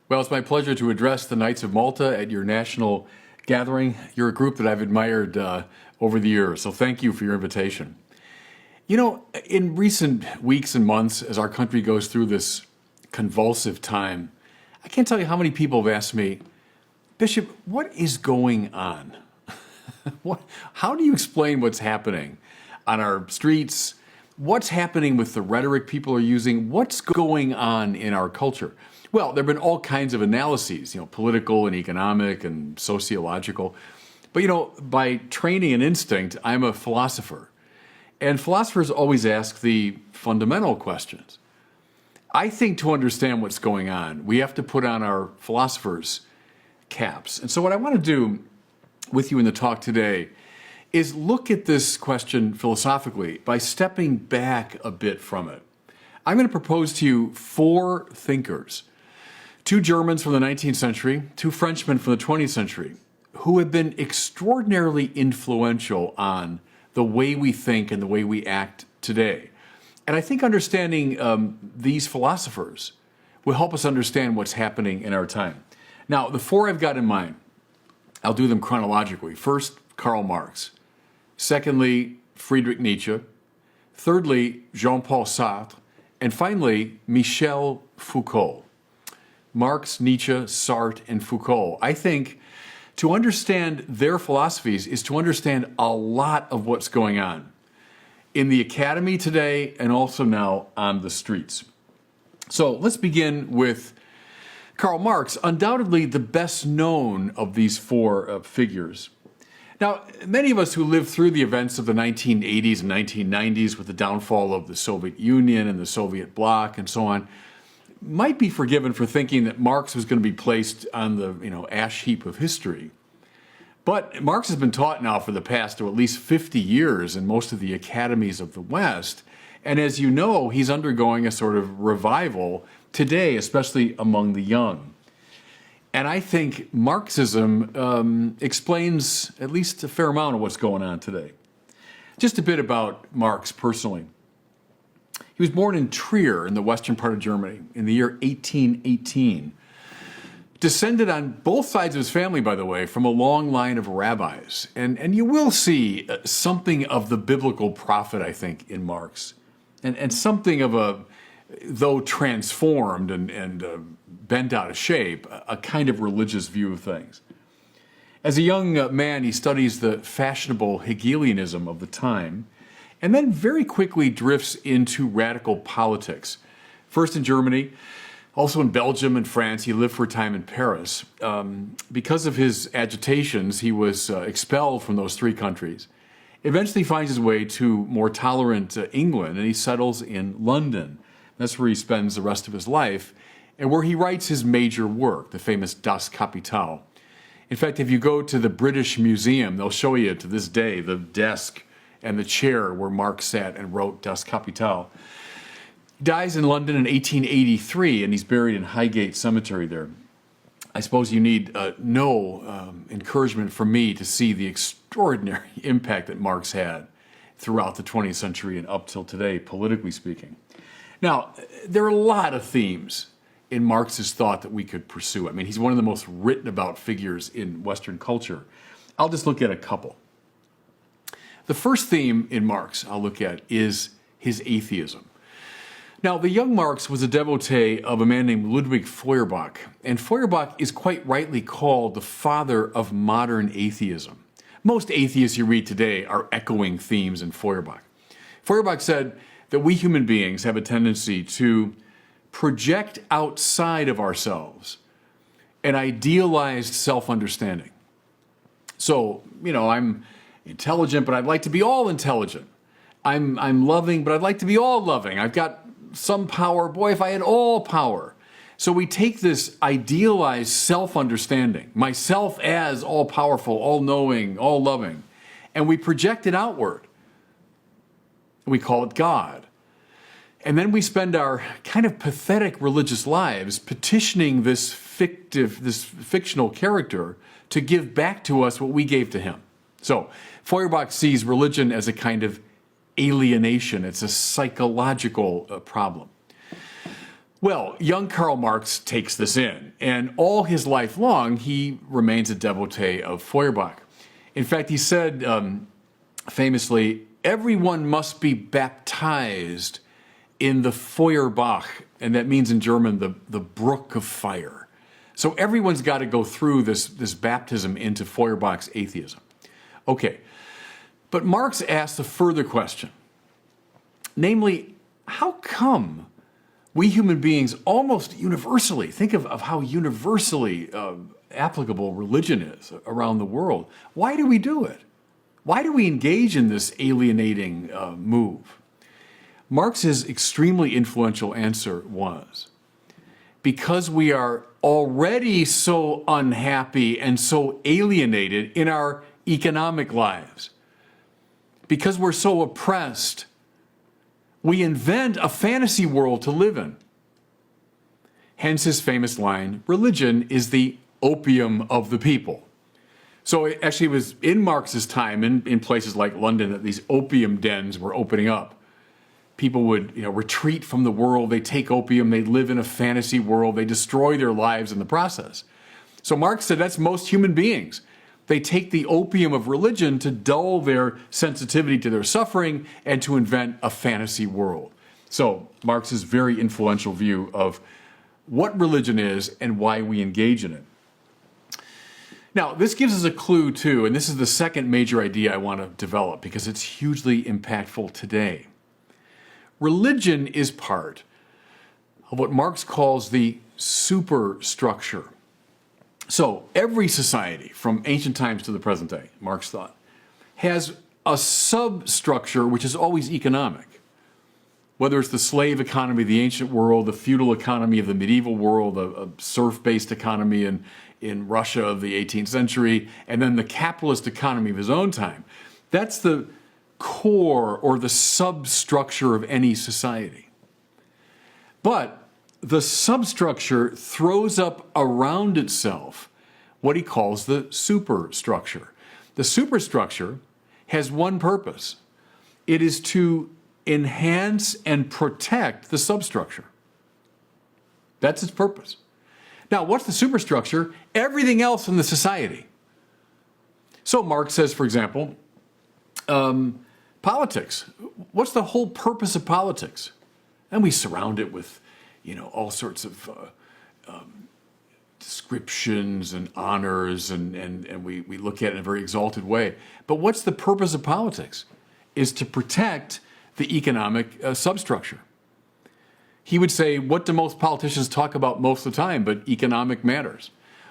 Well, it's my pleasure to address the Knights of Malta at your national gathering. You're a group that I've admired over the years, so thank you for your invitation. You know, in recent weeks and months, as our country goes through this convulsive time, I can't tell you how many people have asked me, Bishop, what is going on? How do you explain what's happening on our streets? What's happening with the rhetoric people are using? What's going on in our culture? Well, there have been all kinds of analyses, political and economic and sociological. But, by training and instinct, I'm a philosopher. And philosophers always ask the fundamental questions. I think to understand what's going on, we have to put on our philosophers' caps. And so what I want to do with you in the talk today is look at this question philosophically by stepping back a bit from it. I'm going to propose to you four thinkers, two Germans from the 19th century, two Frenchmen from the 20th century, who have been extraordinarily influential on the way we think and the way we act today. And I think understanding these philosophers will help us understand what's happening in our time. Now, the four I've got in mind, I'll do them chronologically. First, Karl Marx. Secondly, Friedrich Nietzsche. Thirdly, Jean-Paul Sartre. And finally, Michel Foucault. Marx, Nietzsche, Sartre, and Foucault. I think to understand their philosophies is to understand a lot of what's going on in the academy today and also now on the streets. So let's begin with Karl Marx, undoubtedly the best known of these four figures. Now, many of us who lived through the events of the 1980s and 1990s with the downfall of the Soviet Union and the Soviet bloc and so on might be forgiven for thinking that Marx was going to be placed on the ash heap of history. But Marx has been taught now for the past at least 50 years in most of the academies of the West. And as you know, he's undergoing a sort of revival today, especially among the young. And I think Marxism explains at least a fair amount of what's going on today. Just a bit about Marx personally. He was born in Trier in the western part of Germany in the year 1818. Descended on both sides of his family, by the way, from a long line of rabbis. And you will see something of the biblical prophet, I think, in Marx. And something of a, though transformed and bent out of shape, a kind of religious view of things. As a young man, he studies the fashionable Hegelianism of the time, and then very quickly drifts into radical politics. First in Germany, also in Belgium and France. He lived for a time in Paris. Because of his agitations, he was expelled from those three countries. Eventually finds his way to more tolerant England, and he settles in London. That's where he spends the rest of his life, and where he writes his major work, the famous Das Kapital. In fact, if you go to the British Museum, they'll show you to this day the desk and the chair where Marx sat and wrote Das Kapital. He dies in London in 1883, and he's buried in Highgate Cemetery there. I suppose you need no encouragement from me to see the extraordinary impact that Marx had throughout the 20th century and up till today, politically speaking. Now, there are a lot of themes in Marx's thought that we could pursue. I mean, he's one of the most written about figures in Western culture. I'll just look at a couple. The first theme in Marx I'll look at is his atheism. Now, the young Marx was a devotee of a man named Ludwig Feuerbach, and Feuerbach is quite rightly called the father of modern atheism. Most atheists you read today are echoing themes in Feuerbach. Feuerbach said that we human beings have a tendency to project outside of ourselves an idealized self-understanding. So, I'm intelligent, but I'd like to be all intelligent. I'm loving, but I'd like to be all loving. I've got some power. Boy, if I had all power. So we take this idealized self-understanding, myself as all-powerful, all-knowing, all-loving, and we project it outward. We call it God. And then we spend our kind of pathetic religious lives petitioning this fictional character to give back to us what we gave to him. So Feuerbach sees religion as a kind of alienation. It's a psychological problem. Well, young Karl Marx takes this in, and all his life long, he remains a devotee of Feuerbach. In fact, he said famously, everyone must be baptized in the Feuerbach, and that means in German, the brook of fire. So everyone's got to go through this baptism into Feuerbach's atheism. Okay, but Marx asked a further question, namely, how come we human beings almost universally, think of how universally applicable religion is around the world. Why do we do it? Why do we engage in this alienating move? Marx's extremely influential answer was, because we are already so unhappy and so alienated in our economic lives. Because we're so oppressed, we invent a fantasy world to live in. Hence his famous line, religion is the opium of the people. So it actually was in Marx's time in places like London that these opium dens were opening up. People would retreat from the world, they take opium, they live in a fantasy world, they destroy their lives in the process. So Marx said that's most human beings. They take the opium of religion to dull their sensitivity to their suffering and to invent a fantasy world. So Marx's very influential view of what religion is and why we engage in it. Now, this gives us a clue too, and this is the second major idea I want to develop because it's hugely impactful today. Religion is part of what Marx calls the superstructure. So every society, from ancient times to the present day, Marx thought, has a substructure which is always economic. Whether it's the slave economy of the ancient world, the feudal economy of the medieval world, a serf-based economy in Russia of the 18th century, and then the capitalist economy of his own time. That's the core or the substructure of any society. But the substructure throws up around itself what he calls the superstructure. The superstructure has one purpose. It is to enhance and protect the substructure. That's its purpose. Now, what's the superstructure? Everything else in the society. So Marx says, for example, politics. What's the whole purpose of politics? And we surround it with all sorts of descriptions and honors, and we look at it in a very exalted way. But what's the purpose of politics? Is to protect the economic substructure. He would say, what do most politicians talk about most of the time but economic matters?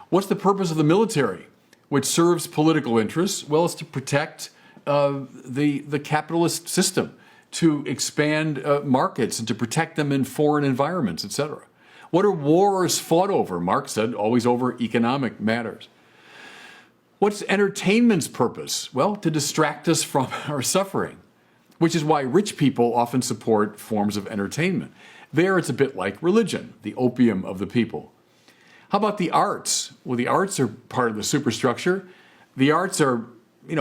What's the purpose of the military, which serves political interests? Well, it's to protect the capitalist system, to expand markets and to protect them in foreign environments, etc. What are wars fought over? Marx said, always over economic matters. What's entertainment's purpose? Well, to distract us from our suffering, which is why rich people often support forms of entertainment. There it's a bit like religion, the opium of the people. How about the arts? Well, the arts are part of the superstructure. The arts are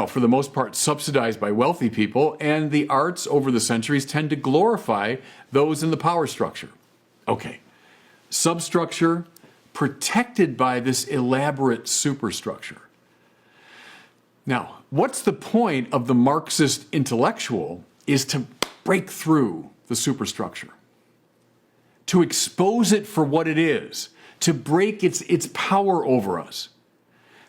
for the most part, subsidized by wealthy people, and the arts over the centuries tend to glorify those in the power structure. Okay, substructure protected by this elaborate superstructure. Now, what's the point of the Marxist intellectual is to break through the superstructure, to expose it for what it is, to break its power over us,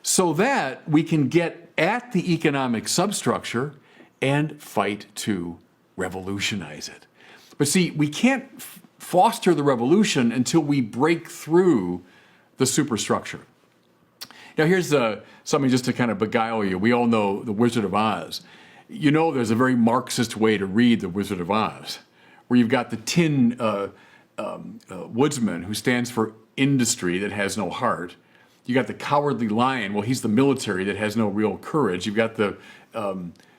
so that we can get at the economic substructure and fight to revolutionize it. But see, we can't foster the revolution until we break through the superstructure. Now here's something just to kind of beguile you. We all know The Wizard of Oz. There's a very Marxist way to read The Wizard of Oz, where you've got the tin woodsman who stands for industry that has no heart. You got the cowardly lion. Well, he's the military that has no real courage. You've got the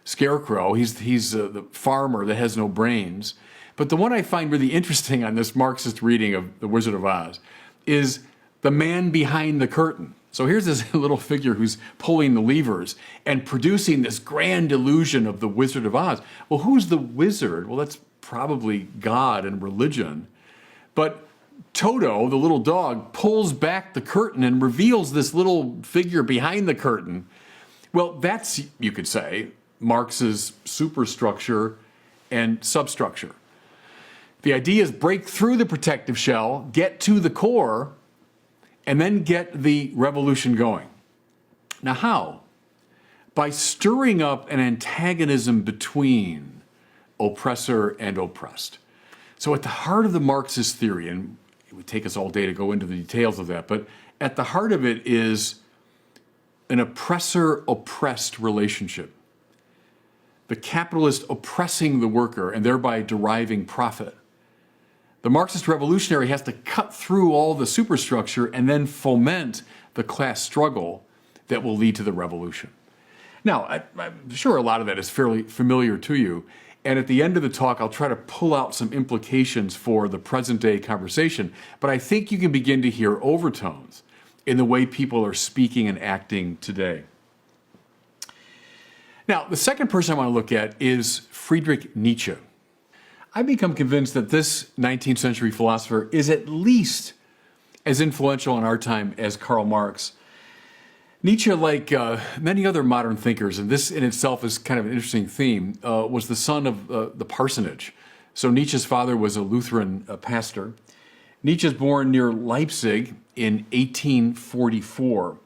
scarecrow. He's the farmer that has no brains. But the one I find really interesting on this Marxist reading of The Wizard of Oz is the man behind the curtain. So here's this little figure who's pulling the levers and producing this grand illusion of the Wizard of Oz. Well, who's the wizard? Well, that's probably God and religion. But Toto, the little dog, pulls back the curtain and reveals this little figure behind the curtain. Well, that's, you could say, Marx's superstructure and substructure. The idea is break through the protective shell, get to the core, and then get the revolution going. Now how? By stirring up an antagonism between oppressor and oppressed. So at the heart of the Marxist theory, and it would take us all day to go into the details of that, but at the heart of it is an oppressor-oppressed relationship. The capitalist oppressing the worker and thereby deriving profit. The Marxist revolutionary has to cut through all the superstructure and then foment the class struggle that will lead to the revolution. Now, I'm sure a lot of that is fairly familiar to you, and at the end of the talk, I'll try to pull out some implications for the present-day conversation, but I think you can begin to hear overtones in the way people are speaking and acting today. Now, the second person I want to look at is Friedrich Nietzsche. I've become convinced that this 19th century philosopher is at least as influential in our time as Karl Marx. Nietzsche, like many other modern thinkers, and this in itself is kind of an interesting theme, was the son of the parsonage. So Nietzsche's father was a Lutheran pastor. Nietzsche was born near Leipzig in 1844.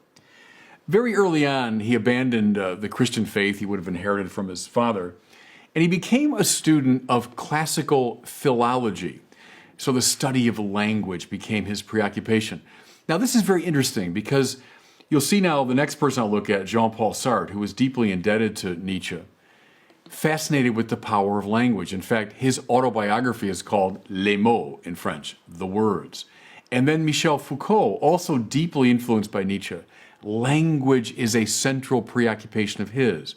Very early on, he abandoned the Christian faith he would have inherited from his father, and he became a student of classical philology. So the study of language became his preoccupation. Now, this is very interesting because you'll see now the next person I'll look at, Jean-Paul Sartre, who was deeply indebted to Nietzsche, fascinated with the power of language. In fact, his autobiography is called Les mots in French, the words. And then Michel Foucault, also deeply influenced by Nietzsche. Language is a central preoccupation of his.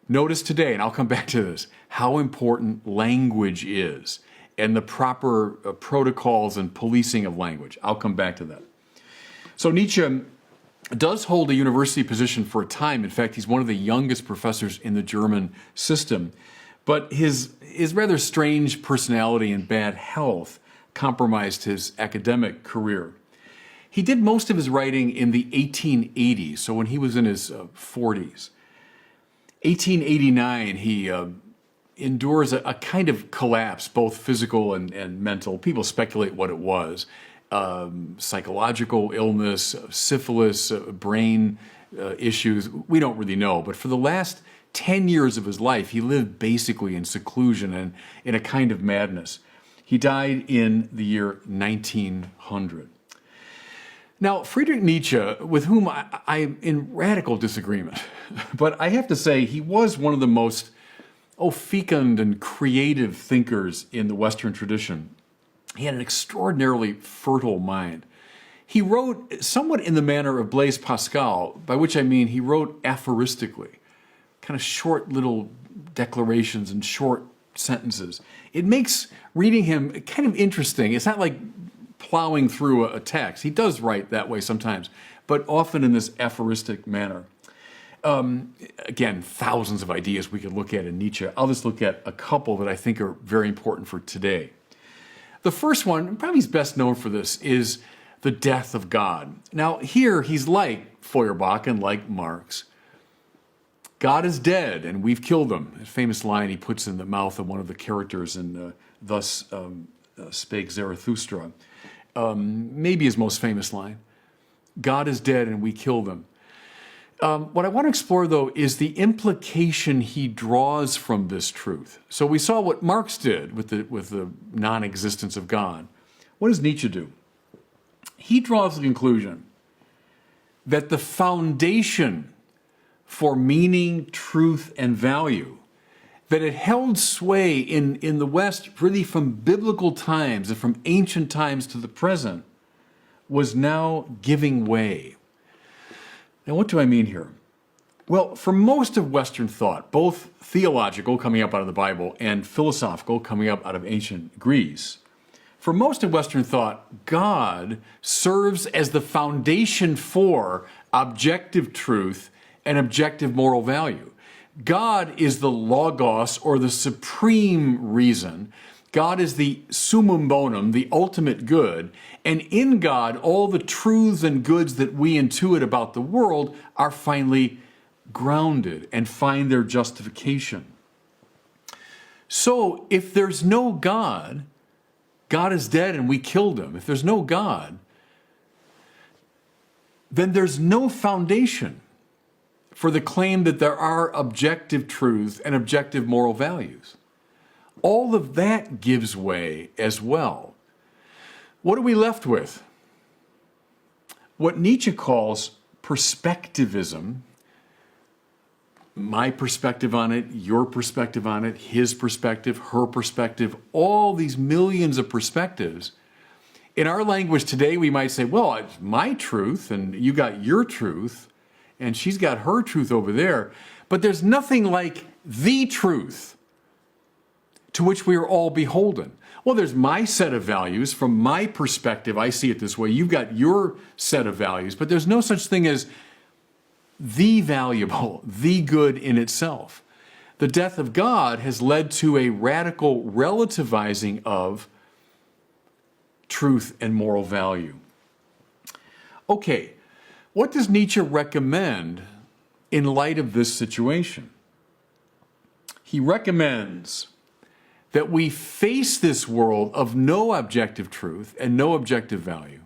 Notice today, and I'll come back to this, how important language is and the proper protocols and policing of language. I'll come back to that. So Nietzsche does hold a university position for a time. In fact, he's one of the youngest professors in the German system. But his rather strange personality and bad health compromised his academic career. He did most of his writing in the 1880s, so when he was in his 40s. 1889, he endures a kind of collapse, both physical and mental. People speculate what it was. Psychological illness, syphilis, brain issues. We don't really know. But for the last 10 years of his life, he lived basically in seclusion and in a kind of madness. He died in the year 1900. Now, Friedrich Nietzsche, with whom I'm in radical disagreement, but I have to say he was one of the most fecund and creative thinkers in the Western tradition. He had an extraordinarily fertile mind. He wrote somewhat in the manner of Blaise Pascal, by which I mean he wrote aphoristically, kind of short little declarations and short sentences. It makes reading him kind of interesting. It's not like plowing through a text. He does write that way sometimes, but often in this aphoristic manner. Again, thousands of ideas we could look at in Nietzsche. I'll just look at a couple that I think are very important for today. The first one, probably he's best known for this, is the death of God. Now here he's like Feuerbach and like Marx. God is dead and we've killed him. A famous line he puts in the mouth of one of the characters in Thus Spake Zarathustra. Maybe his most famous line. God is dead and we killed him. What I want to explore, though, is the implication he draws from this truth. So we saw what Marx did with the non-existence of God. What does Nietzsche do? He draws the conclusion that the foundation for meaning, truth, and value, that it held sway in the West really from biblical times and from ancient times to the present, was now giving way. Now, what do I mean here? Well, for most of Western thought, both theological, coming up out of the Bible, and philosophical, coming up out of ancient Greece, for most of Western thought, God serves as the foundation for objective truth and objective moral value. God is the logos, or the supreme reason. God is the summum bonum, the ultimate good, and in God, all the truths and goods that we intuit about the world are finally grounded and find their justification. So, if there's no God, God is dead and we killed him. If there's no God, then there's no foundation for the claim that there are objective truths and objective moral values. All of that gives way as well. What are we left with? What Nietzsche calls perspectivism. My perspective on it, your perspective on it, his perspective, her perspective, all these millions of perspectives. In our language today, we might say, well, it's my truth, and you got your truth, and she's got her truth over there. But there's nothing like the truth to which we are all beholden. Well, there's my set of values. From my perspective, I see it this way. You've got your set of values, but there's no such thing as the valuable, the good in itself. The death of God has led to a radical relativizing of truth and moral value. Okay, what does Nietzsche recommend in light of this situation? He recommends that we face this world of no objective truth and no objective value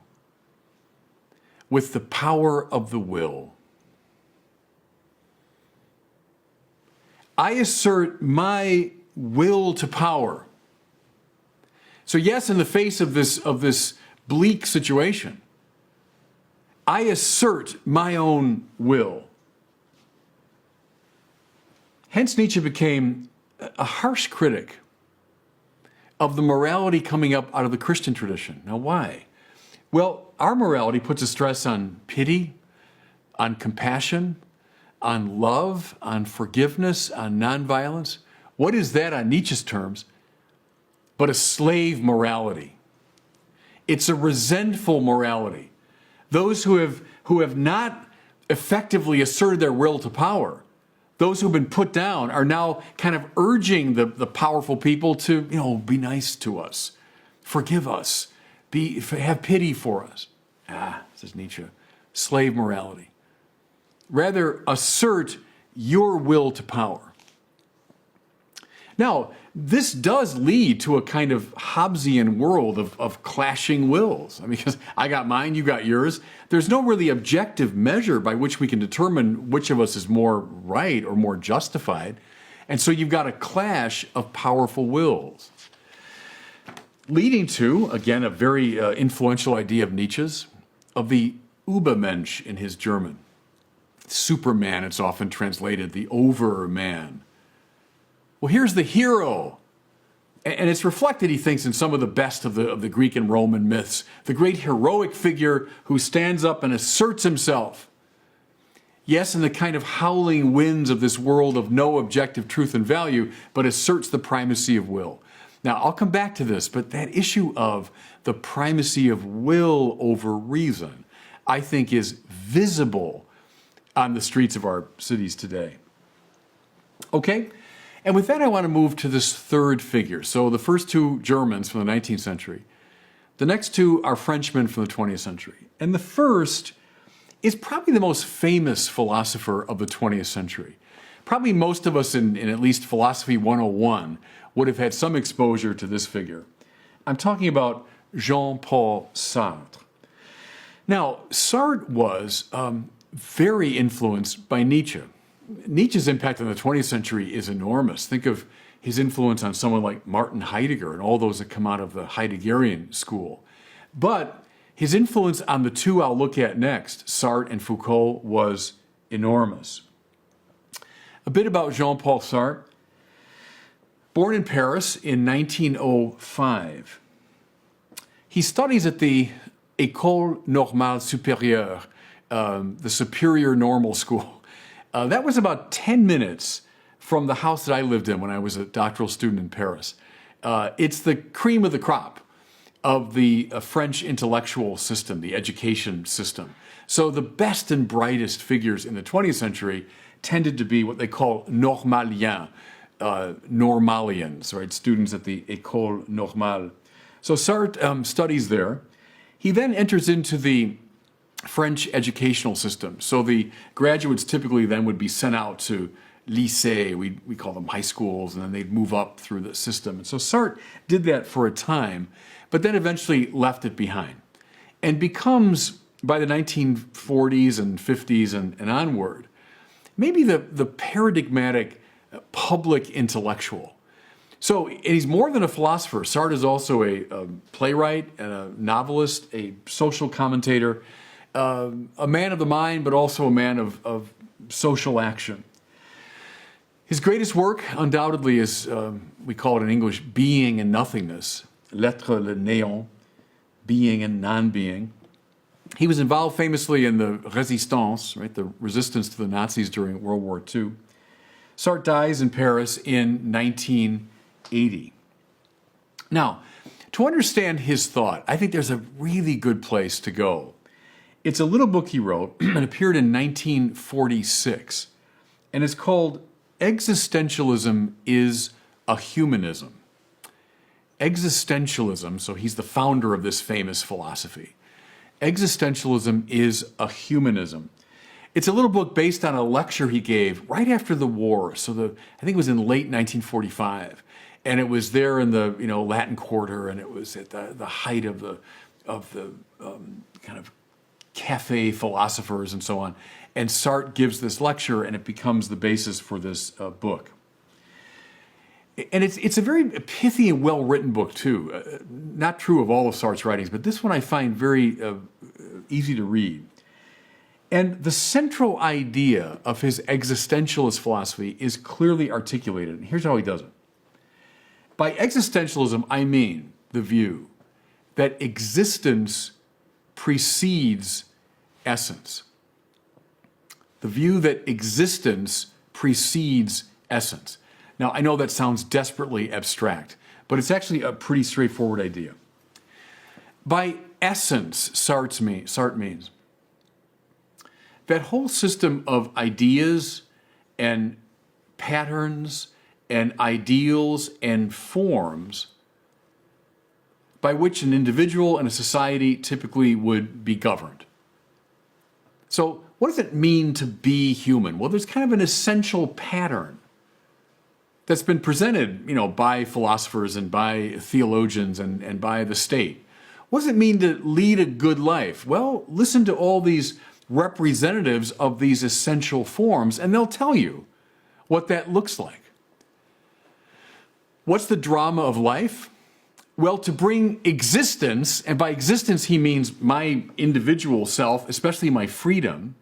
with the power of the will. I assert my will to power. So yes, in the face of this bleak situation, I assert my own will. Hence, Nietzsche became a harsh critic of the morality coming up out of the Christian tradition. Now, why? Well, our morality puts a stress on pity, on compassion, on love, on forgiveness, on nonviolence. What is that on Nietzsche's terms but a slave morality? It's a resentful morality. Those who have not effectively asserted their will to power, those who've been put down, are now kind of urging the powerful people to, be nice to us, forgive us, have pity for us. Says Nietzsche, slave morality. Rather, assert your will to power. Now, this does lead to a kind of Hobbesian world of clashing wills. I mean, because I got mine, you got yours. There's no really objective measure by which we can determine which of us is more right or more justified. And so you've got a clash of powerful wills. Leading to, again, a very influential idea of Nietzsche's, of the Übermensch in his German. Superman, it's often translated, the overman. Well, here's the hero. And it's reflected, he thinks, in some of the best of the Greek and Roman myths. The great heroic figure who stands up and asserts himself. Yes, in the kind of howling winds of this world of no objective truth and value, but asserts the primacy of will. Now, I'll come back to this, but that issue of the primacy of will over reason, I think, is visible on the streets of our cities today. Okay? And with that, I want to move to this third figure. So the first two Germans from the 19th century. The next two are Frenchmen from the 20th century. And the first is probably the most famous philosopher of the 20th century. Probably most of us in at least Philosophy 101 would have had some exposure to this figure. I'm talking about Jean-Paul Sartre. Now, Sartre was very influenced by Nietzsche. Nietzsche's impact on the 20th century is enormous. Think of his influence on someone like Martin Heidegger and all those that come out of the Heideggerian school. But his influence on the two I'll look at next, Sartre and Foucault, was enormous. A bit about Jean-Paul Sartre. Born in Paris in 1905. He studies at the École Normale Supérieure, the Superior Normal School. That was about 10 minutes from the house that I lived in when I was a doctoral student in Paris. It's the cream of the crop of the French intellectual system, the education system. So the best and brightest figures in the 20th century tended to be what they call normaliens, normalians, right? Students at the École Normale. So Sartre studies there. He then enters into the French educational system. So the graduates typically then would be sent out to lycée, we call them high schools, and then they'd move up through the system. And so Sartre did that for a time, but then eventually left it behind and becomes, by the 1940s and 50s and onward, maybe the paradigmatic public intellectual. So and he's more than a philosopher. Sartre is also a playwright, and a novelist, a social commentator, a man of the mind, but also a man of social action. His greatest work, undoubtedly, is, we call it in English, Being and Nothingness, L'être, le néant, being and non-being. He was involved famously in the Résistance, right, the resistance to the Nazis during World War II. Sartre dies in Paris in 1980. Now, to understand his thought, I think there's a really good place to go. It's a little book he wrote. It appeared in 1946, and it's called Existentialism is a Humanism. Existentialism, so he's the founder of this famous philosophy. Existentialism is a humanism. It's a little book based on a lecture he gave right after the war. So I think it was in late 1945, and it was there in the Latin Quarter, and it was at the height of the kind of cafe philosophers and so on. And Sartre gives this lecture, and it becomes the basis for this book. And it's a very pithy and well-written book, too. Not true of all of Sartre's writings, but this one I find very easy to read. And the central idea of his existentialist philosophy is clearly articulated. And here's how he does it. By existentialism, I mean the view that existence precedes essence. The view that existence precedes essence. Now, I know that sounds desperately abstract, but it's actually a pretty straightforward idea. By essence, Sartre means that whole system of ideas and patterns and ideals and forms by which an individual and a society typically would be governed. So, what does it mean to be human? Well, there's kind of an essential pattern that's been presented, by philosophers and by theologians and by the state. What does it mean to lead a good life? Well, listen to all these representatives of these essential forms, and they'll tell you what that looks like. What's the drama of life? Well, to bring existence, and by existence he means my individual self, especially my freedom,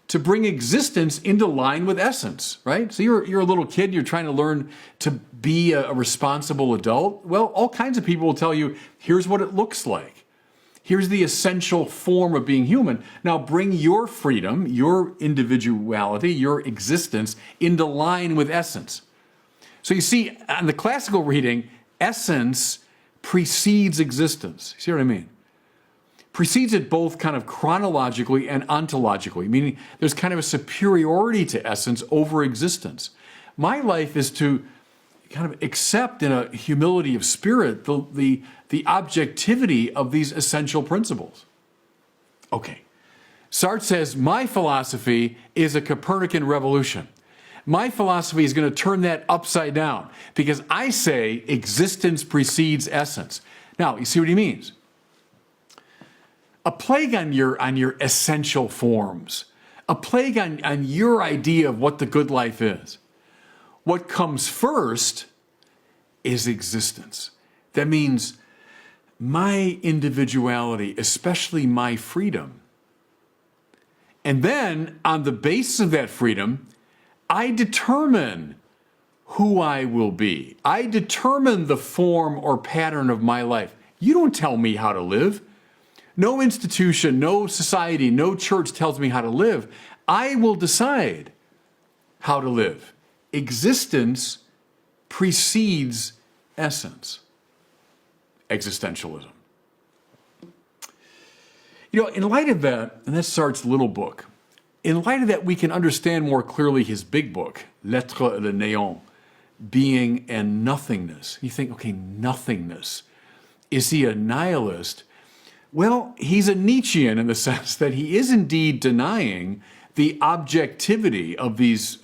to bring existence into line with essence, right? So you're a little kid, you're trying to learn to be a responsible adult. Well, all kinds of people will tell you, here's what it looks like. Here's the essential form of being human. Now bring your freedom, your individuality, your existence into line with essence. So you see, on the classical reading, essence precedes existence. See what I mean? Precedes it both kind of chronologically and ontologically, meaning there's kind of a superiority to essence over existence. My life is to kind of accept in a humility of spirit the objectivity of these essential principles. Okay, Sartre says, my philosophy is a Copernican revolution. My philosophy is going to turn that upside down because I say existence precedes essence. Now, you see what he means? A plague on your essential forms, a plague on your idea of what the good life is. What comes first is existence. That means my individuality, especially my freedom. And then, on the basis of that freedom, I determine who I will be. I determine the form or pattern of my life. You don't tell me how to live. No institution, no society, no church tells me how to live. I will decide how to live. Existence precedes essence. Existentialism. In light of that, and that's Sartre's little book, in light of that, we can understand more clearly his big book, L'être et le néant, being and nothingness. You think, okay, nothingness. Is he a nihilist? Well, he's a Nietzschean in the sense that he is indeed denying the objectivity of these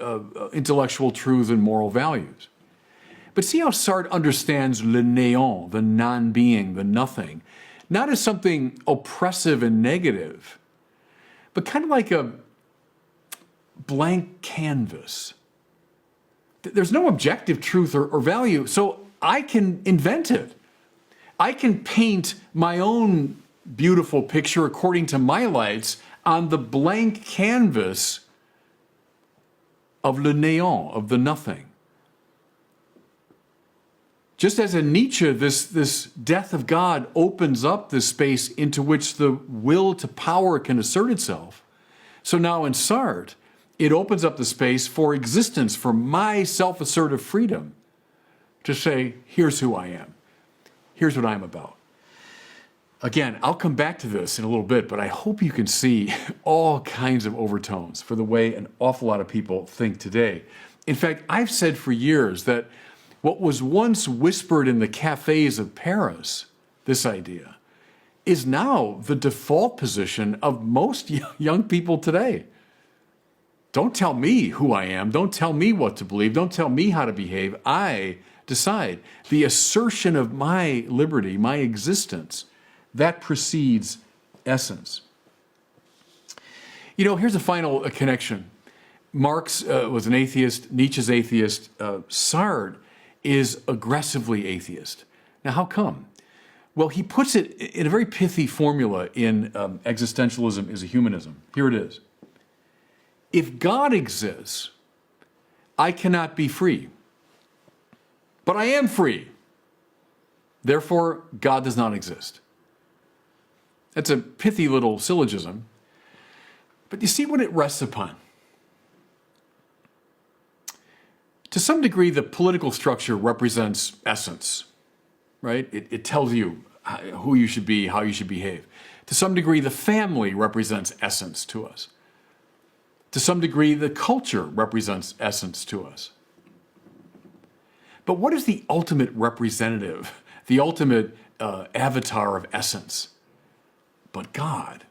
intellectual truths and moral values. But see how Sartre understands le néant, the non-being, the nothing, not as something oppressive and negative, but kind of like a blank canvas. There's no objective truth or value, so I can invent it. I can paint my own beautiful picture according to my lights on the blank canvas of le néant, of the nothing. Just as in Nietzsche, this death of God opens up this space into which the will to power can assert itself, so now in Sartre, it opens up the space for existence, for my self-assertive freedom to say, here's who I am. Here's what I'm about. Again, I'll come back to this in a little bit, but I hope you can see all kinds of overtones for the way an awful lot of people think today. In fact, I've said for years that what was once whispered in the cafes of Paris, this idea, is now the default position of most young people today. Don't tell me who I am. Don't tell me what to believe. Don't tell me how to behave. I decide. The assertion of my liberty, my existence, that precedes essence. You know, here's a final connection. Marx was an atheist. Nietzsche's atheist. Sartre is aggressively atheist. Now, how come? Well, he puts it in a very pithy formula in Existentialism is a Humanism. Here it is. If God exists, I cannot be free. But I am free. Therefore, God does not exist. That's a pithy little syllogism. But you see what it rests upon. To some degree, the political structure represents essence, right? It tells you who you should be, how you should behave. To some degree, the family represents essence to us. To some degree, the culture represents essence to us. But what is the ultimate representative, the ultimate avatar of essence? But God.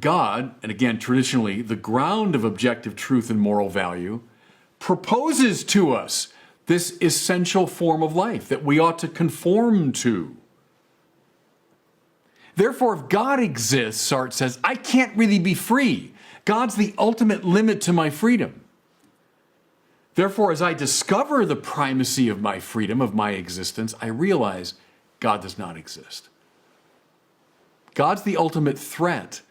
God, and again, traditionally, the ground of objective truth and moral value, proposes to us this essential form of life that we ought to conform to. Therefore, if God exists, Sartre says, I can't really be free. God's the ultimate limit to my freedom. Therefore, as I discover the primacy of my freedom, of my existence, I realize God does not exist. God's the ultimate threat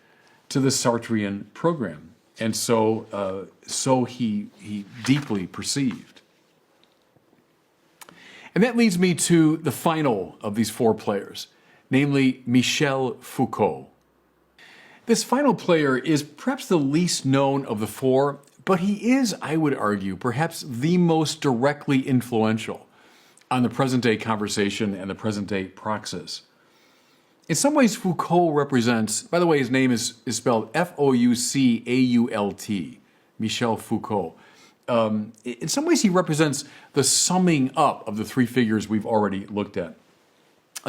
to the Sartrean program. And so he deeply perceived. And that leads me to the final of these four players, namely Michel Foucault. This final player is perhaps the least known of the four, but he is, I would argue, perhaps the most directly influential on the present-day conversation and the present-day praxis. In some ways, Foucault represents, by the way, his name is spelled F-O-U-C-A-U-L-T, Michel Foucault. In some ways, he represents the summing up of the three figures we've already looked at.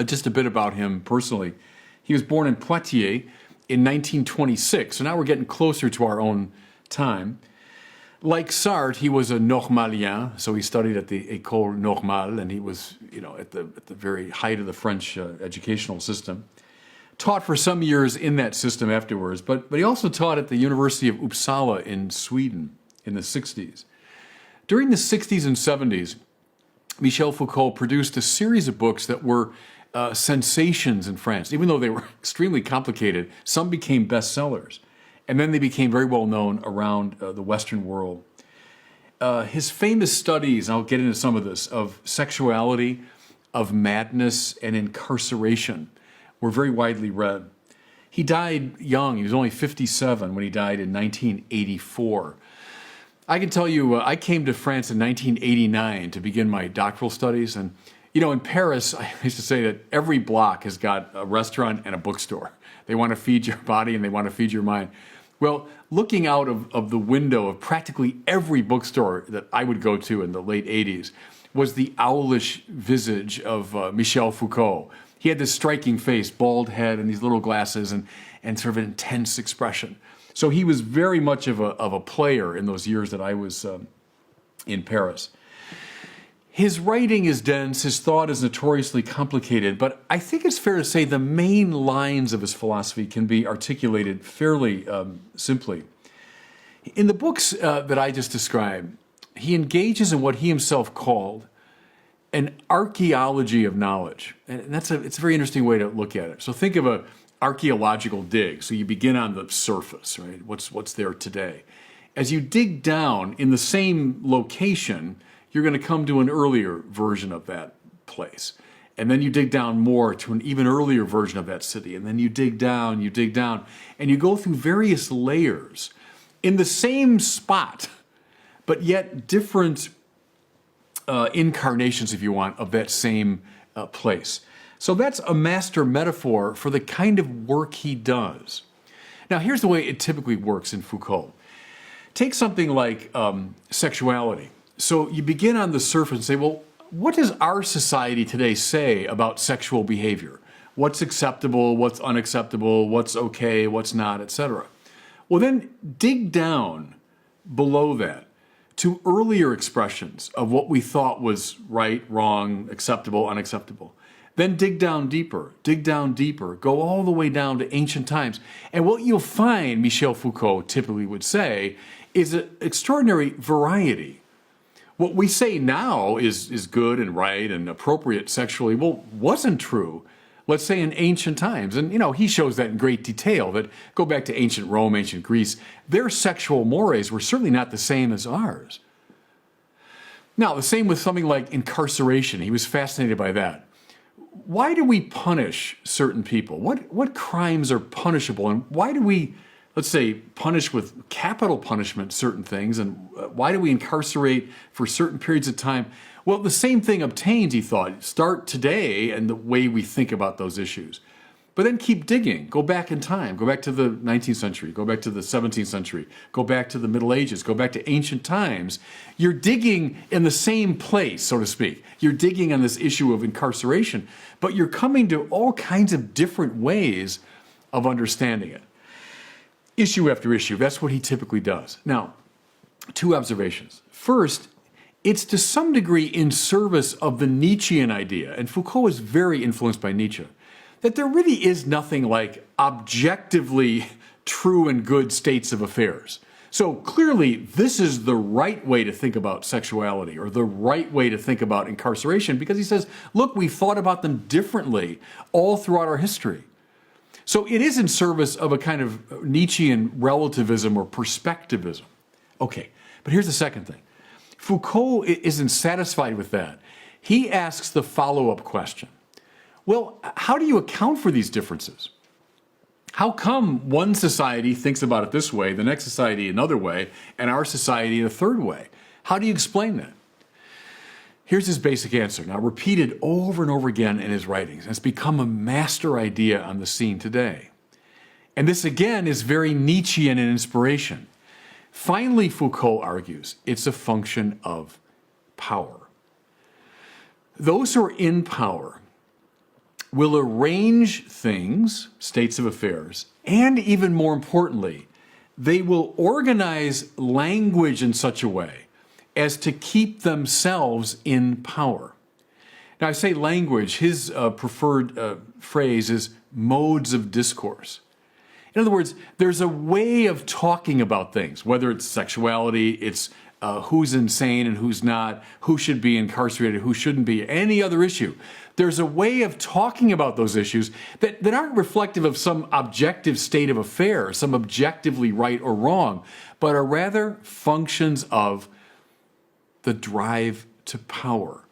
Just a bit about him personally. He was born in Poitiers in 1926, so now we're getting closer to our own time. Like Sartre, he was a normalien, so he studied at the École Normale, and he was, at the very height of the French educational system. Taught for some years in that system afterwards, but he also taught at the University of Uppsala in Sweden in the 60s. During the 60s and 70s, Michel Foucault produced a series of books that were sensations in France. Even though they were extremely complicated, some became bestsellers. And then they became very well known around the Western world. His famous studies, and I'll get into some of this, of sexuality, of madness, and incarceration were very widely read. He died young. He was only 57 when he died in 1984. I can tell you, I came to France in 1989 to begin my doctoral studies. And, in Paris, I used to say that every block has got a restaurant and a bookstore. They want to feed your body and they want to feed your mind. Well, looking out of the window of practically every bookstore that I would go to in the late 80s was the owlish visage of Michel Foucault. He had this striking face, bald head, and these little glasses, and sort of an intense expression. So he was very much of a player in those years that I was in Paris. His writing is dense, his thought is notoriously complicated, but I think it's fair to say the main lines of his philosophy can be articulated fairly simply. In the books that I just described, he engages in what he himself called an archaeology of knowledge. And it's a very interesting way to look at it. So think of an archaeological dig. So you begin on the surface, right? What's there today? As you dig down in the same location, you're going to come to an earlier version of that place. And then you dig down more to an even earlier version of that city. And then you dig down, and you go through various layers in the same spot, but yet different incarnations, if you want, of that same place. So that's a master metaphor for the kind of work he does. Now, here's the way it typically works in Foucault. Take something like sexuality. So you begin on the surface and say, well, what does our society today say about sexual behavior? What's acceptable, what's unacceptable, what's okay, what's not, etc. Well, then dig down below that to earlier expressions of what we thought was right, wrong, acceptable, unacceptable. Then dig down deeper, go all the way down to ancient times. And what you'll find, Michel Foucault typically would say, is an extraordinary variety. What we say now is good and right and appropriate sexually, well, wasn't true, let's say, in ancient times. And, he shows that in great detail, that go back to ancient Rome, ancient Greece, their sexual mores were certainly not the same as ours. Now, the same with something like incarceration. He was fascinated by that. Why do we punish certain people? What crimes are punishable? And why do we, let's say, punish with capital punishment certain things? And why do we incarcerate for certain periods of time? Well, the same thing obtains, he thought. Start today and the way we think about those issues. But then keep digging. Go back in time. Go back to the 19th century. Go back to the 17th century. Go back to the Middle Ages. Go back to ancient times. You're digging in the same place, so to speak. You're digging on this issue of incarceration, but you're coming to all kinds of different ways of understanding it. Issue after issue. That's what he typically does. Now, two observations. First, it's to some degree in service of the Nietzschean idea, and Foucault is very influenced by Nietzsche, that there really is nothing like objectively true and good states of affairs. So clearly, this is the right way to think about sexuality or the right way to think about incarceration, because he says, look, we've thought about them differently all throughout our history. So it is in service of a kind of Nietzschean relativism or perspectivism. Okay, but here's the second thing. Foucault isn't satisfied with that. He asks the follow-up question. Well, how do you account for these differences? How come one society thinks about it this way, the next society another way, and our society in a third way? How do you explain that? Here's his basic answer, now repeated over and over again in his writings. It's become a master idea on the scene today. And this, again, is very Nietzschean in inspiration. Finally, Foucault argues, it's a function of power. Those who are in power will arrange things, states of affairs, and even more importantly, they will organize language in such a way as to keep themselves in power. Now, I say language, his preferred phrase is modes of discourse. In other words, there's a way of talking about things, whether it's sexuality, it's who's insane and who's not, who should be incarcerated, who shouldn't be, any other issue. There's a way of talking about those issues that aren't reflective of some objective state of affairs, some objectively right or wrong, but are rather functions of the drive to power.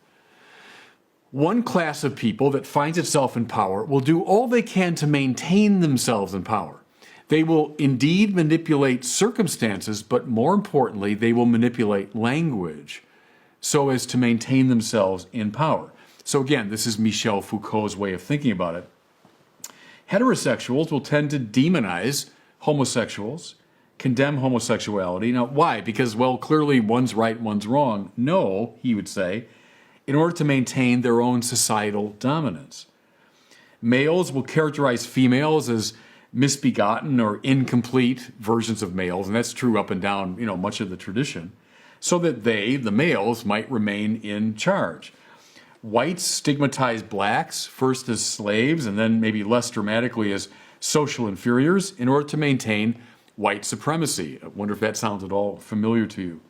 One class of people that finds itself in power will do all they can to maintain themselves in power. They will indeed manipulate circumstances, but more importantly, they will manipulate language so as to maintain themselves in power. So again, this is Michel Foucault's way of thinking about it. Heterosexuals will tend to demonize homosexuals condemn homosexuality. Now, why? Because, well, clearly one's right, one's wrong. No, he would say, in order to maintain their own societal dominance. Males will characterize females as misbegotten or incomplete versions of males, and that's true up and down, much of the tradition, so that they, the males, might remain in charge. Whites stigmatize blacks, first as slaves and then maybe less dramatically as social inferiors, in order to maintain white supremacy. I wonder if that sounds at all familiar to you.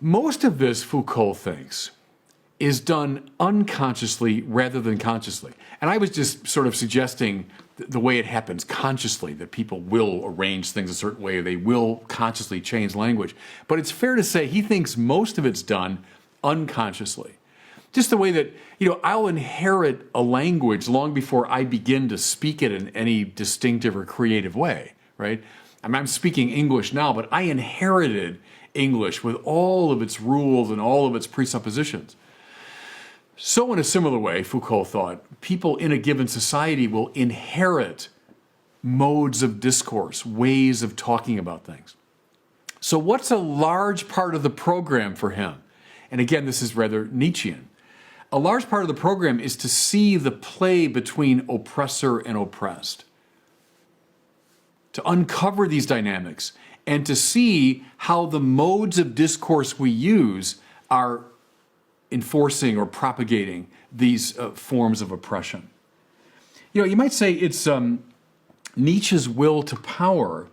Most of this, Foucault thinks, is done unconsciously rather than consciously. And I was just sort of suggesting the way it happens consciously, that people will arrange things a certain way, or they will consciously change language. But it's fair to say he thinks most of it's done unconsciously. Just the way that, I'll inherit a language long before I begin to speak it in any distinctive or creative way, right? I'm speaking English now, but I inherited English with all of its rules and all of its presuppositions. So in a similar way, Foucault thought, people in a given society will inherit modes of discourse, ways of talking about things. So what's a large part of the program for him? And again, this is rather Nietzschean. A large part of the program is to see the play between oppressor and oppressed, to uncover these dynamics, and to see how the modes of discourse we use are enforcing or propagating these forms of oppression. You might say it's Nietzsche's will to power,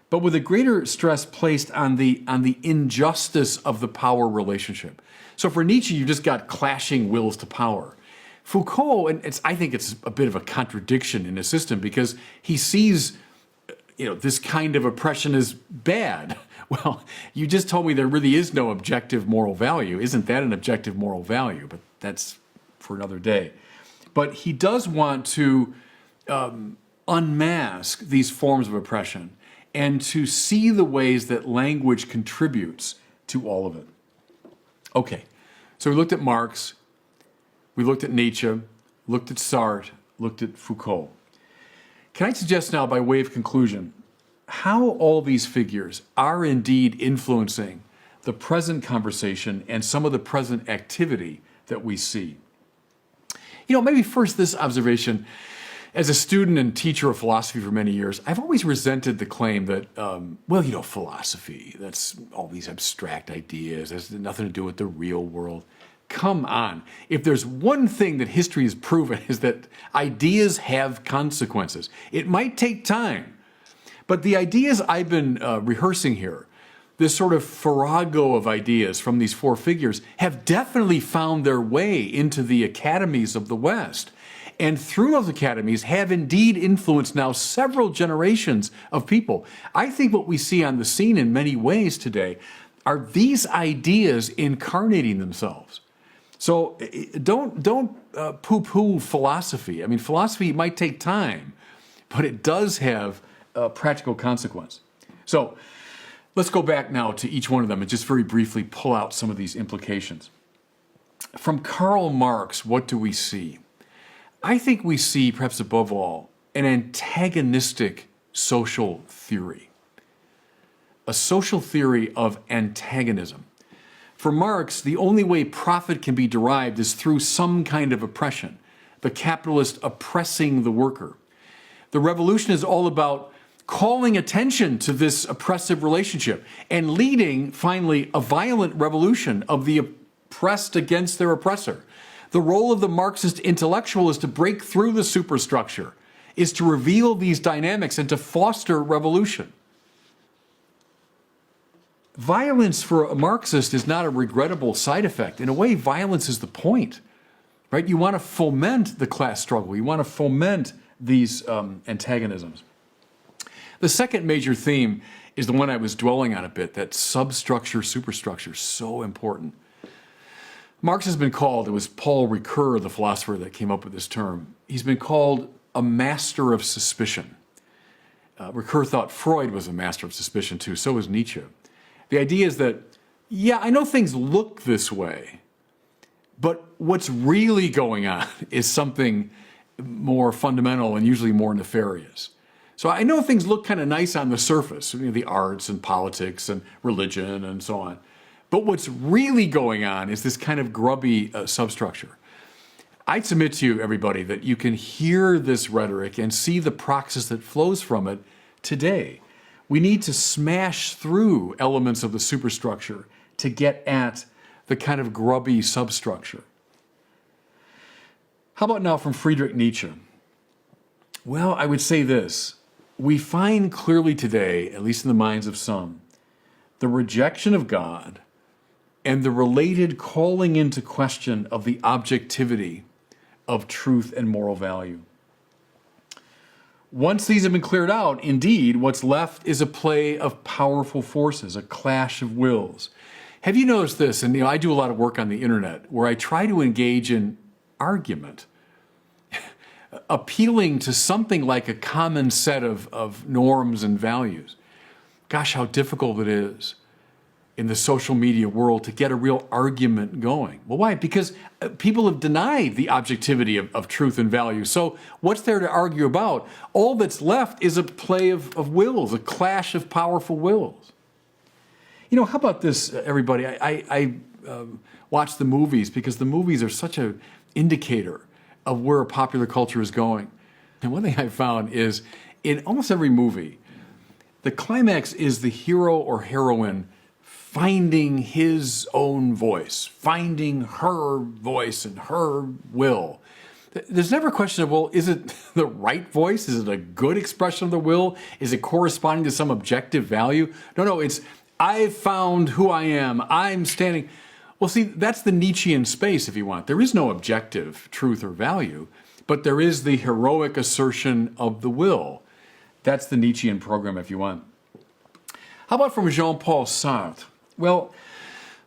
but with a greater stress placed on the injustice of the power relationship. So for Nietzsche, you've just got clashing wills to power. Foucault, and I think it's a bit of a contradiction in his system, because he sees this kind of oppression as bad. Well, you just told me there really is no objective moral value. Isn't that an objective moral value? But that's for another day. But he does want to unmask these forms of oppression and to see the ways that language contributes to all of it. Okay, so we looked at Marx, we looked at Nietzsche, looked at Sartre, looked at Foucault. Can I suggest now, by way of conclusion, how all these figures are indeed influencing the present conversation and some of the present activity that we see? Maybe first this observation. As a student and teacher of philosophy for many years, I've always resented the claim that, philosophy, that's all these abstract ideas, has nothing to do with the real world. Come on. If there's one thing that history has proven, is that ideas have consequences. It might take time, but the ideas I've been rehearsing here, this sort of farrago of ideas from these four figures, have definitely found their way into the academies of the West. And through those academies have indeed influenced now several generations of people. I think what we see on the scene in many ways today are these ideas incarnating themselves. So don't poo-poo philosophy. I mean, philosophy might take time, but it does have a practical consequence. So let's go back now to each one of them and just very briefly pull out some of these implications. From Karl Marx, what do we see? I think we see, perhaps above all, an antagonistic social theory. A social theory of antagonism. For Marx, the only way profit can be derived is through some kind of oppression, the capitalist oppressing the worker. The revolution is all about calling attention to this oppressive relationship and leading, finally, a violent revolution of the oppressed against their oppressor. The role of the Marxist intellectual is to break through the superstructure, is to reveal these dynamics and to foster revolution. Violence for a Marxist is not a regrettable side effect. In a way, violence is the point, right? You want to foment the class struggle. You want to foment these antagonisms. The second major theme is the one I was dwelling on a bit, that substructure, superstructure, so important. Marx has been called, it was Paul Ricoeur, the philosopher, that came up with this term. He's been called a master of suspicion. Ricoeur thought Freud was a master of suspicion too, so was Nietzsche. The idea is that, yeah, I know things look this way, but what's really going on is something more fundamental and usually more nefarious. So I know things look kind of nice on the surface, the arts and politics and religion and so on. But what's really going on is this kind of grubby substructure. I'd submit to you, everybody, that you can hear this rhetoric and see the praxis that flows from it today. We need to smash through elements of the superstructure to get at the kind of grubby substructure. How about now from Friedrich Nietzsche? Well, I would say this. We find clearly today, at least in the minds of some, the rejection of God and the related calling into question of the objectivity of truth and moral value. Once these have been cleared out, indeed, what's left is a play of powerful forces, a clash of wills. Have you noticed this? And I do a lot of work on the internet where I try to engage in argument, appealing to something like a common set of norms and values. Gosh, how difficult it is in the social media world to get a real argument going. Well, why? Because people have denied the objectivity of truth and value. So what's there to argue about? All that's left is a play of wills, a clash of powerful wills. How about this, everybody? I watch the movies because the movies are such an indicator of where popular culture is going. And one thing I found is in almost every movie, the climax is the hero or heroine finding his own voice, finding her voice and her will. There's never a question of, well, is it the right voice? Is it a good expression of the will? Is it corresponding to some objective value? No, it's, I've found who I am. I'm standing. Well, see, that's the Nietzschean space, if you want. There is no objective truth or value, but there is the heroic assertion of the will. That's the Nietzschean program, if you want. How about from Jean-Paul Sartre? Well,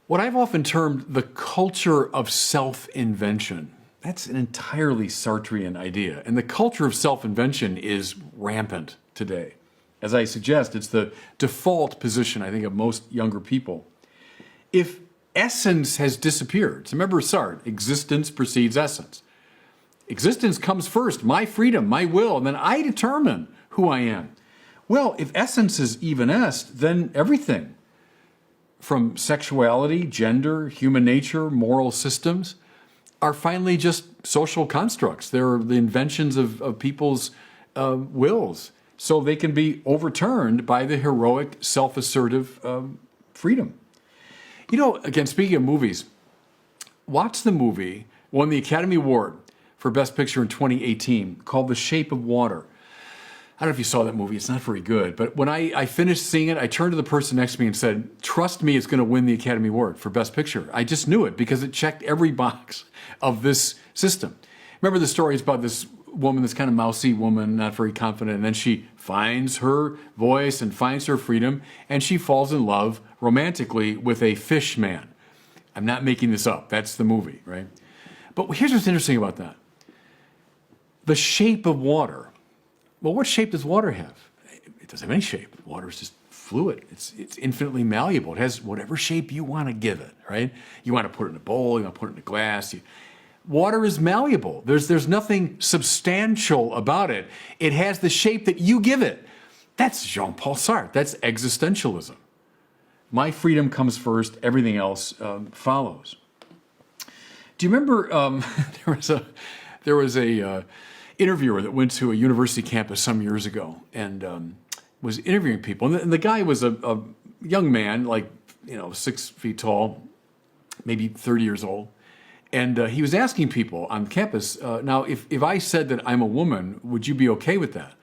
what I've often termed the culture of self-invention. That's an entirely Sartrean idea. And the culture of self-invention is rampant today. As I suggest, it's the default position, I think, of most younger people. If essence has disappeared, so remember Sartre, existence precedes essence. Existence comes first, my freedom, my will, and then I determine who I am. Well, if essence is evanesced, then everything, from sexuality, gender, human nature, moral systems, are finally just social constructs. They're the inventions of people's wills, so they can be overturned by the heroic, self-assertive freedom. Again, speaking of movies, watch the movie, won the Academy Award for Best Picture in 2018, called The Shape of Water. I don't know if you saw that movie. It's not very good. But when I finished seeing it, I turned to the person next to me and said, trust me, it's going to win the Academy Award for Best Picture. I just knew it because it checked every box of this system. Remember the story is about this woman, this kind of mousy woman, not very confident, and then she finds her voice and finds her freedom, and she falls in love romantically with a fish man. I'm not making this up. That's the movie, right? But here's what's interesting about that. The shape of water. Well, what shape does water have? It doesn't have any shape. Water is just fluid. It's infinitely malleable. It has whatever shape you want to give it, right? You want to put it in a bowl, you want to put it in a glass. Water is malleable. There's nothing substantial about it. It has the shape that you give it. That's Jean-Paul Sartre. That's existentialism. My freedom comes first. Everything else follows. Do you remember there was a interviewer that went to a university campus some years ago and was interviewing people. And the guy was a young man, 6 feet tall, maybe 30 years old. And he was asking people on campus, now, if I said that I'm a woman, would you be okay with that?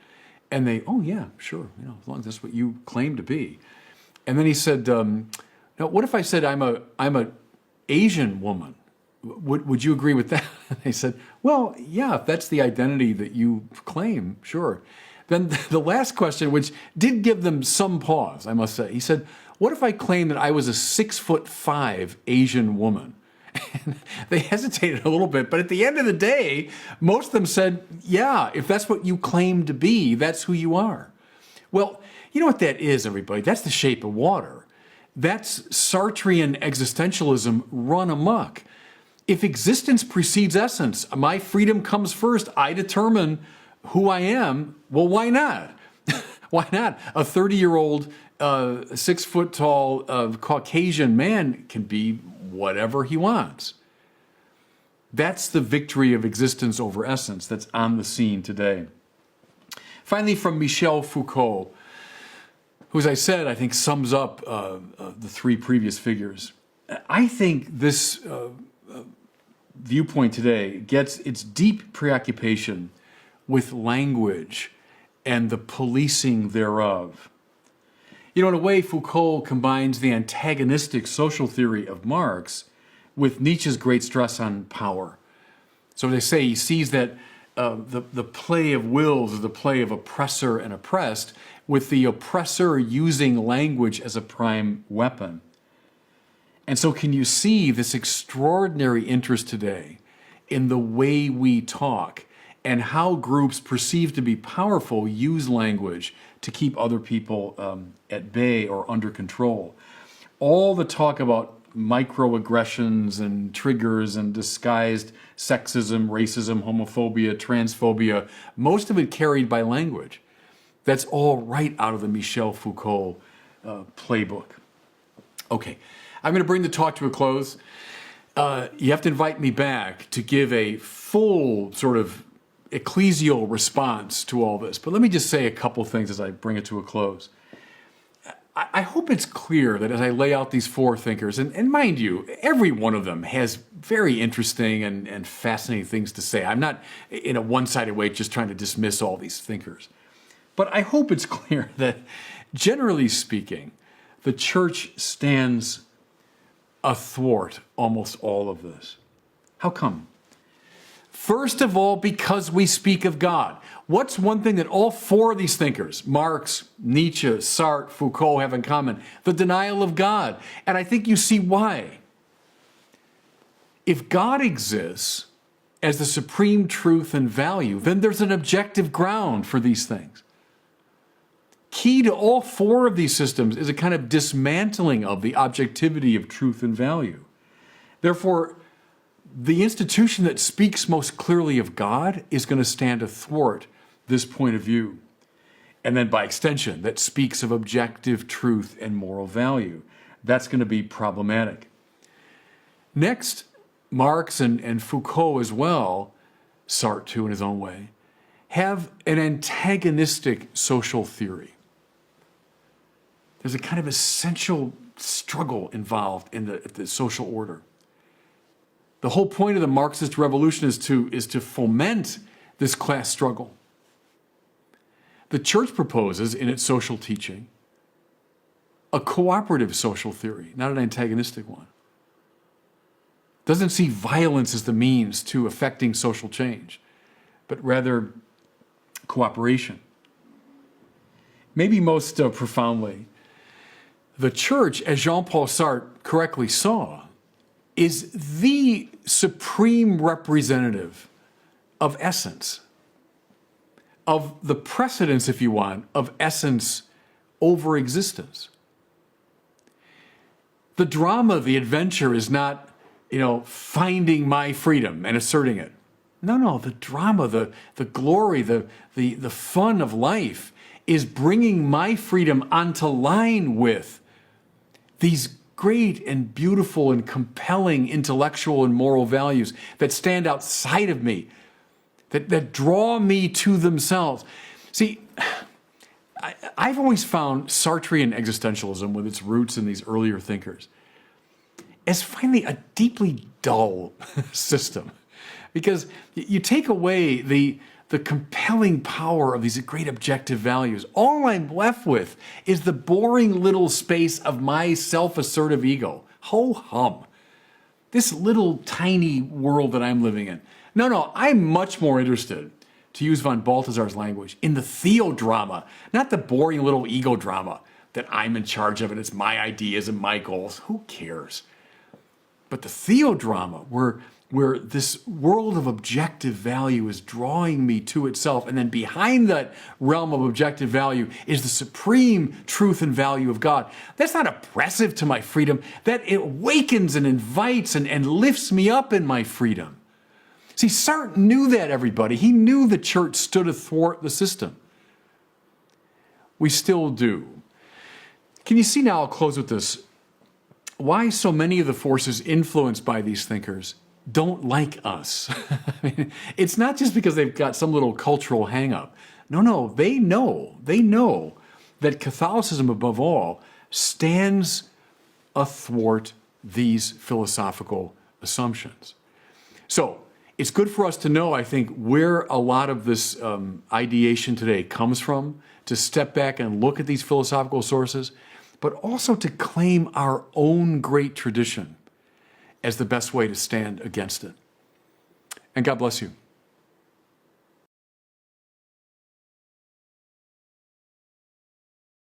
And they, oh, yeah, sure, as long as that's what you claim to be. And then he said, now, what if I said I'm a Asian woman? Would you agree with that? And they said, well, yeah, if that's the identity that you claim, sure. Then the last question, which did give them some pause, I must say, he said, what if I claimed that I was a 6'5" Asian woman? And they hesitated a little bit, but at the end of the day, most of them said, yeah, if that's what you claim to be, that's who you are. Well, you know what that is, everybody? That's the shape of water. That's Sartrean existentialism run amok. If existence precedes essence, my freedom comes first, I determine who I am, well, why not? Why not? A 30-year-old, 6-foot-tall Caucasian man can be whatever he wants. That's the victory of existence over essence that's on the scene today. Finally, from Michel Foucault, who, as I said, I think sums up the three previous figures. I think this viewpoint today gets its deep preoccupation with language and the policing thereof. You know, in a way, Foucault combines the antagonistic social theory of Marx with Nietzsche's great stress on power. So they say he sees that the play of wills is the play of oppressor and oppressed, with the oppressor using language as a prime weapon. And so can you see this extraordinary interest today in the way we talk and how groups perceived to be powerful use language to keep other people at bay or under control? All the talk about microaggressions and triggers and disguised sexism, racism, homophobia, transphobia, most of it carried by language. That's all right out of the Michel Foucault playbook. Okay, I'm going to bring the talk to a close. You have to invite me back to give a full sort of ecclesial response to all this. But let me just say a couple things as I bring it to a close. I hope it's clear that as I lay out these four thinkers, and mind you, every one of them has very interesting and fascinating things to say. I'm not in a one-sided way just trying to dismiss all these thinkers. But I hope it's clear that, generally speaking, the church stands athwart almost all of this. How come? First of all, because we speak of God. What's one thing that all four of these thinkers, Marx, Nietzsche, Sartre, Foucault, have in common? The denial of God. And I think you see why. If God exists as the supreme truth and value, then there's an objective ground for these things. Key to all four of these systems is a kind of dismantling of the objectivity of truth and value. Therefore, the institution that speaks most clearly of God is going to stand athwart this point of view. And then by extension, that speaks of objective truth and moral value. That's going to be problematic. Next, Marx and Foucault as well, Sartre too in his own way, have an antagonistic social theory. There's a kind of essential struggle involved in the social order. The whole point of the Marxist revolution is to foment this class struggle. The church proposes in its social teaching a cooperative social theory, not an antagonistic one. Doesn't see violence as the means to effecting social change, but rather cooperation. Maybe most profoundly, the church, as Jean-Paul Sartre correctly saw, is the supreme representative of essence, of the precedence, if you want, of essence over existence. The drama, the adventure is not, finding my freedom and asserting it. No, the drama, the glory, the fun of life is bringing my freedom onto line with these great and beautiful and compelling intellectual and moral values that stand outside of me, that draw me to themselves. See, I've always found Sartrean existentialism, with its roots in these earlier thinkers, as finally a deeply dull system. Because you take away the compelling power of these great objective values. All I'm left with is the boring little space of my self-assertive ego. Ho-hum. This little tiny world that I'm living in. No, I'm much more interested, to use von Balthasar's language, in the theodrama, not the boring little ego drama that I'm in charge of and it's my ideas and my goals. Who cares? But the theodrama, where this world of objective value is drawing me to itself, and then behind that realm of objective value is the supreme truth and value of God. That's not oppressive to my freedom. That it awakens and invites and lifts me up in my freedom. See, Sartre knew that, everybody. He knew the church stood athwart the system. We still do. Can you see now, I'll close with this, why so many of the forces influenced by these thinkers don't like us? I mean, it's not just because they've got some little cultural hang-up. No, they know that Catholicism, above all, stands athwart these philosophical assumptions. So it's good for us to know, I think, where a lot of this ideation today comes from, to step back and look at these philosophical sources, but also to claim our own great tradition as the best way to stand against it. And God bless you.